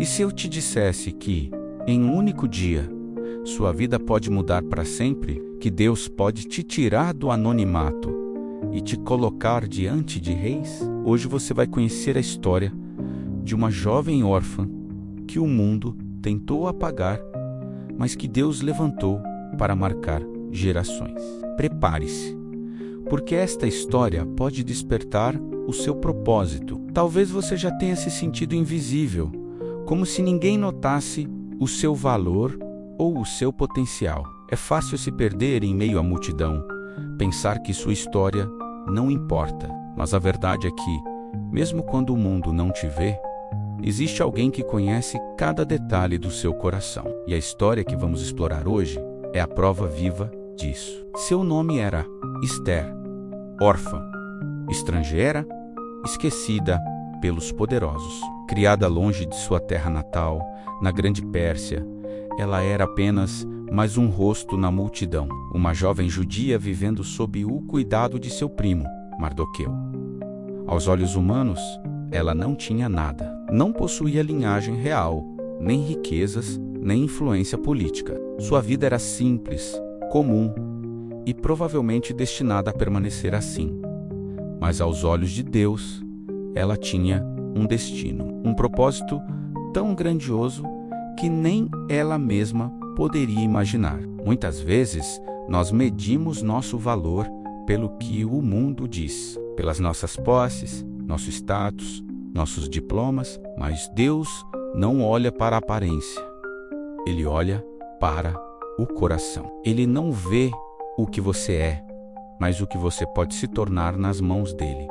E se eu te dissesse que, em um único dia, sua vida pode mudar para sempre, que Deus pode te tirar do anonimato e te colocar diante de reis? Hoje você vai conhecer a história de uma jovem órfã que o mundo tentou apagar, mas que Deus levantou para marcar gerações. Prepare-se, porque esta história pode despertar o seu propósito. Talvez você já tenha se sentido invisível, como se ninguém notasse o seu valor ou o seu potencial. É fácil se perder em meio à multidão, pensar que sua história não importa. Mas a verdade é que, mesmo quando o mundo não te vê, existe alguém que conhece cada detalhe do seu coração. E a história que vamos explorar hoje é a prova viva disso. Seu nome era Esther, órfã, estrangeira, esquecida pelos poderosos. Criada longe de sua terra natal, na Grande Pérsia, ela era apenas mais um rosto na multidão, uma jovem judia vivendo sob o cuidado de seu primo, Mardoqueu. Aos olhos humanos, ela não tinha nada. Não possuía linhagem real, nem riquezas, nem influência política. Sua vida era simples, comum e provavelmente destinada a permanecer assim. Mas aos olhos de Deus, ela tinha um destino, um propósito tão grandioso que nem ela mesma poderia imaginar. Muitas vezes, nós medimos nosso valor pelo que o mundo diz, pelas nossas posses, nosso status, nossos diplomas, mas Deus não olha para a aparência. Ele olha para o coração. Ele não vê o que você é, mas o que você pode se tornar nas mãos dele.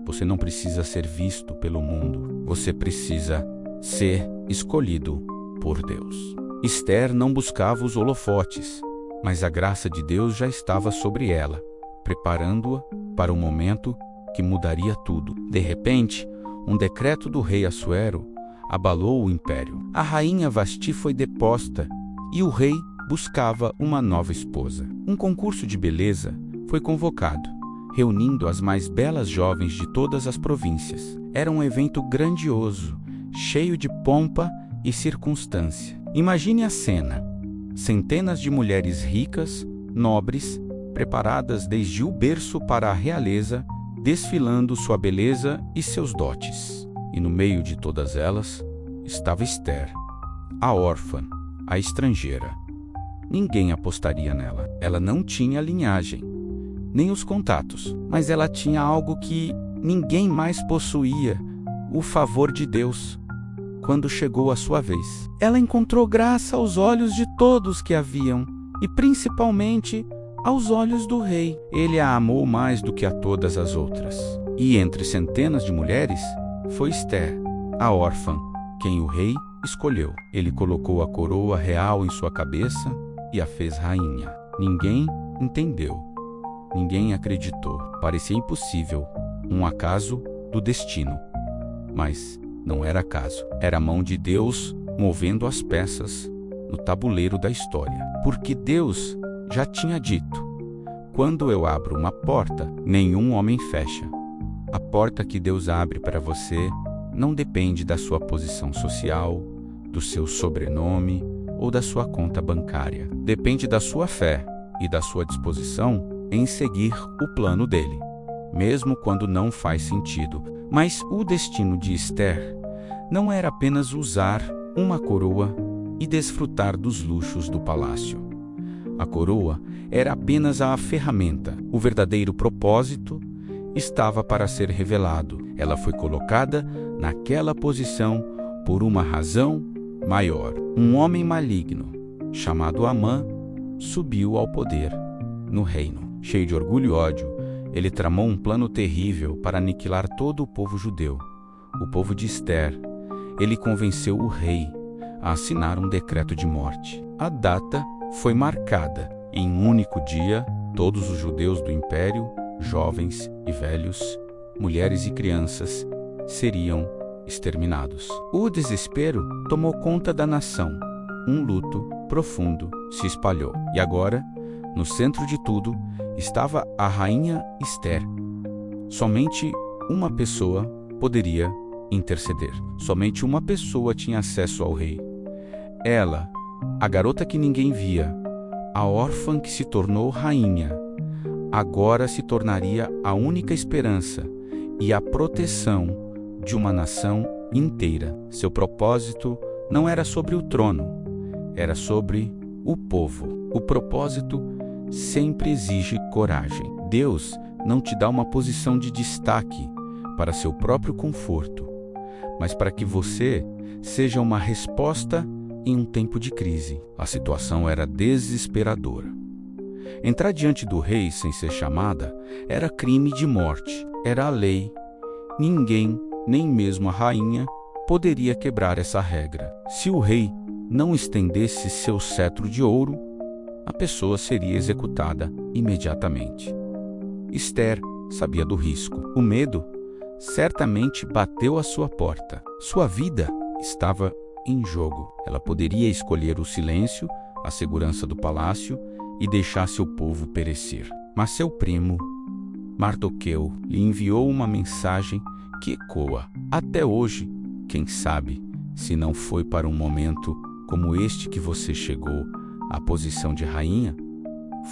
Você não precisa ser visto pelo mundo. Você precisa ser escolhido por Deus. Esther não buscava os holofotes, mas a graça de Deus já estava sobre ela, preparando-a para um momento que mudaria tudo. De repente, um decreto do rei Assuero abalou o império. A rainha Vasti foi deposta e o rei buscava uma nova esposa. Um concurso de beleza foi convocado, reunindo as mais belas jovens de todas as províncias. Era um evento grandioso, cheio de pompa e circunstância. Imagine a cena: centenas de mulheres ricas, nobres, preparadas desde o berço para a realeza, desfilando sua beleza e seus dotes. E no meio de todas elas estava Esther, a órfã, a estrangeira. Ninguém apostaria nela. Ela não tinha linhagem, nem os contatos, mas ela tinha algo que ninguém mais possuía: o favor de Deus. Quando chegou a sua vez, ela encontrou graça aos olhos de todos que a viam, e principalmente aos olhos do rei. Ele a amou mais do que a todas as outras. E entre centenas de mulheres, foi Esther, a órfã, quem o rei escolheu. Ele colocou a coroa real em sua cabeça e a fez rainha. Ninguém entendeu. Ninguém acreditou. Parecia impossível, um acaso do destino. Mas não era acaso. Era a mão de Deus movendo as peças no tabuleiro da história. Porque Deus já tinha dito: quando eu abro uma porta, nenhum homem fecha. A porta que Deus abre para você não depende da sua posição social, do seu sobrenome ou da sua conta bancária. Depende da sua fé e da sua disposição em seguir o plano dele, mesmo quando não faz sentido. Mas o destino de Esther não era apenas usar uma coroa e desfrutar dos luxos do palácio. A coroa era apenas a ferramenta. O verdadeiro propósito estava para ser revelado. Ela foi colocada naquela posição por uma razão maior. Um homem maligno, chamado Amã, subiu ao poder no reino. Cheio de orgulho e ódio, ele tramou um plano terrível para aniquilar todo o povo judeu, o povo de Esther. Ele convenceu o rei a assinar um decreto de morte. A data foi marcada. Em um único dia, todos os judeus do império, jovens e velhos, mulheres e crianças, seriam exterminados. O desespero tomou conta da nação. Um luto profundo se espalhou. E agora, no centro de tudo, estava a rainha Esther. Somente uma pessoa poderia interceder. Somente uma pessoa tinha acesso ao rei. Ela, a garota que ninguém via, a órfã que se tornou rainha, agora se tornaria a única esperança e a proteção de uma nação inteira. Seu propósito não era sobre o trono, era sobre o povo. O propósito sempre exige coragem. Deus não te dá uma posição de destaque para seu próprio conforto, mas para que você seja uma resposta em um tempo de crise. A situação era desesperadora. Entrar diante do rei sem ser chamada era crime de morte, era a lei. Ninguém, nem mesmo a rainha, poderia quebrar essa regra. Se o rei não estendesse seu cetro de ouro, a pessoa seria executada imediatamente. Esther sabia do risco. O medo certamente bateu à sua porta. Sua vida estava em jogo. Ela poderia escolher o silêncio, a segurança do palácio e deixar seu povo perecer. Mas seu primo, Mardoqueu, lhe enviou uma mensagem que ecoa até hoje. Quem sabe, se não foi para um momento como este que você chegou à posição de rainha,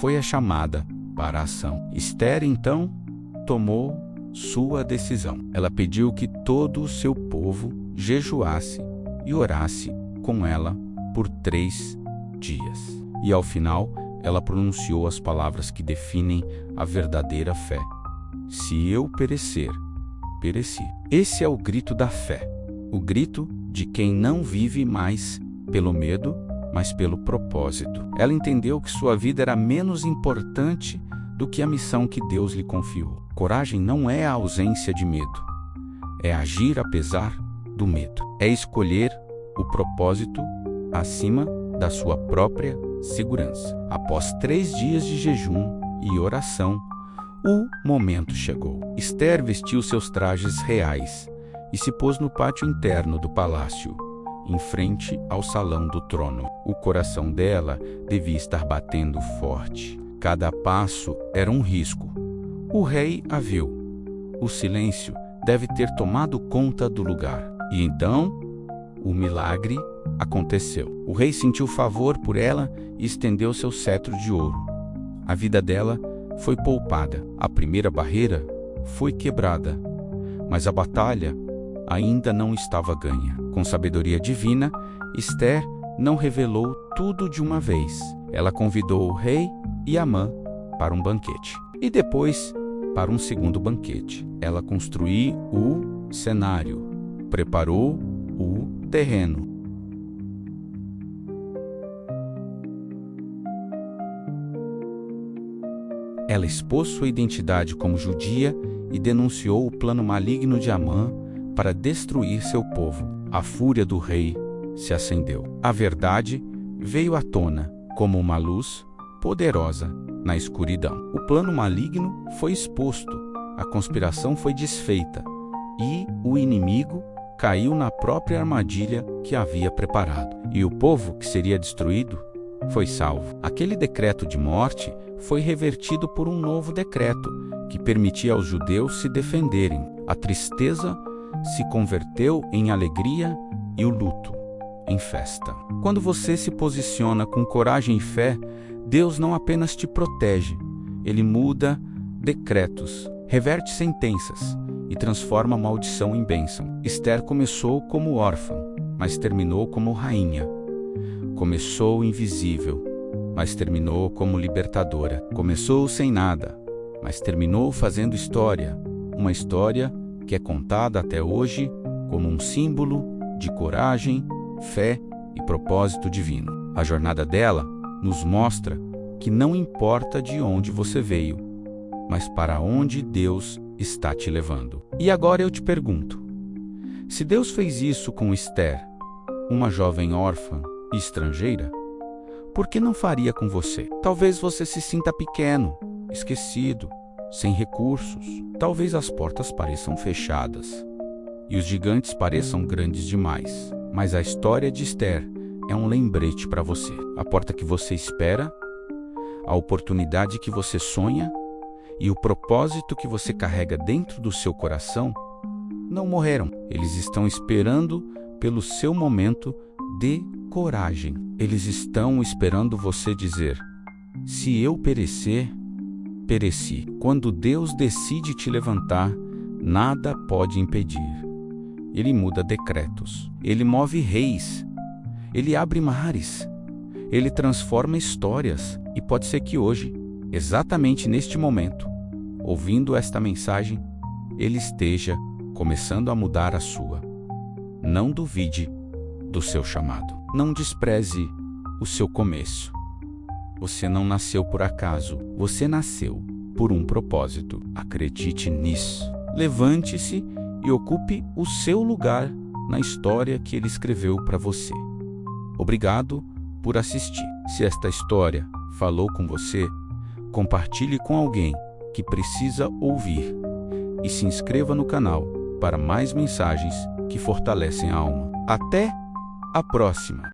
foi a chamada para a ação. Esther, então, tomou sua decisão. Ela pediu que todo o seu povo jejuasse e orasse com ela por 3 dias. E ao final, ela pronunciou as palavras que definem a verdadeira fé. Se eu perecer, pereci. Esse é o grito da fé. O grito de quem não vive mais pelo medo, mas pelo propósito. Ela entendeu que sua vida era menos importante do que a missão que Deus lhe confiou. Coragem não é a ausência de medo, é agir apesar do medo. É escolher o propósito acima da sua própria segurança. Após 3 dias de jejum e oração, o momento chegou. Esther vestiu seus trajes reais e se pôs no pátio interno do palácio, em frente ao salão do trono. O coração dela devia estar batendo forte. Cada passo era um risco. O rei a viu. O silêncio deve ter tomado conta do lugar. E então, o milagre aconteceu. O rei sentiu favor por ela e estendeu seu cetro de ouro. A vida dela foi poupada. A primeira barreira foi quebrada, mas a batalha ainda não estava ganha. Com sabedoria divina, Esther não revelou tudo de uma vez. Ela convidou o rei e Amã para um banquete. E depois, para um segundo banquete. Ela construiu o cenário, preparou o terreno. Ela expôs sua identidade como judia e denunciou o plano maligno de Amã para destruir seu povo. A fúria do rei se acendeu. A verdade veio à tona como uma luz poderosa na escuridão. O plano maligno foi exposto, a conspiração foi desfeita e o inimigo caiu na própria armadilha que havia preparado. E o povo que seria destruído foi salvo. Aquele decreto de morte foi revertido por um novo decreto que permitia aos judeus se defenderem. A tristeza se converteu em alegria e o luto em festa. Quando você se posiciona com coragem e fé, Deus não apenas te protege, Ele muda decretos, reverte sentenças e transforma a maldição em bênção. Esther começou como órfã, mas terminou como rainha. Começou invisível, mas terminou como libertadora. Começou sem nada, mas terminou fazendo história. Uma história que é contada até hoje como um símbolo de coragem, fé e propósito divino. A jornada dela nos mostra que não importa de onde você veio, mas para onde Deus está te levando. E agora eu te pergunto, se Deus fez isso com Esther, uma jovem órfã e estrangeira, por que não faria com você? Talvez você se sinta pequeno, esquecido, sem recursos. Talvez as portas pareçam fechadas e os gigantes pareçam grandes demais. Mas a história de Esther é um lembrete para você. A porta que você espera, a oportunidade que você sonha e o propósito que você carrega dentro do seu coração não morreram. Eles estão esperando pelo seu momento de coragem. Eles estão esperando você dizer: se eu perecer, pereci. Quando Deus decide te levantar, nada pode impedir. Ele muda decretos. Ele move reis. Ele abre mares. Ele transforma histórias. E pode ser que hoje, exatamente neste momento, ouvindo esta mensagem, Ele esteja começando a mudar a sua. Não duvide do seu chamado. Não despreze o seu começo. Você não nasceu por acaso. Você nasceu por um propósito. Acredite nisso. Levante-se e ocupe o seu lugar na história que Ele escreveu para você. Obrigado por assistir. Se esta história falou com você, compartilhe com alguém que precisa ouvir e se inscreva no canal para mais mensagens que fortalecem a alma. Até a próxima!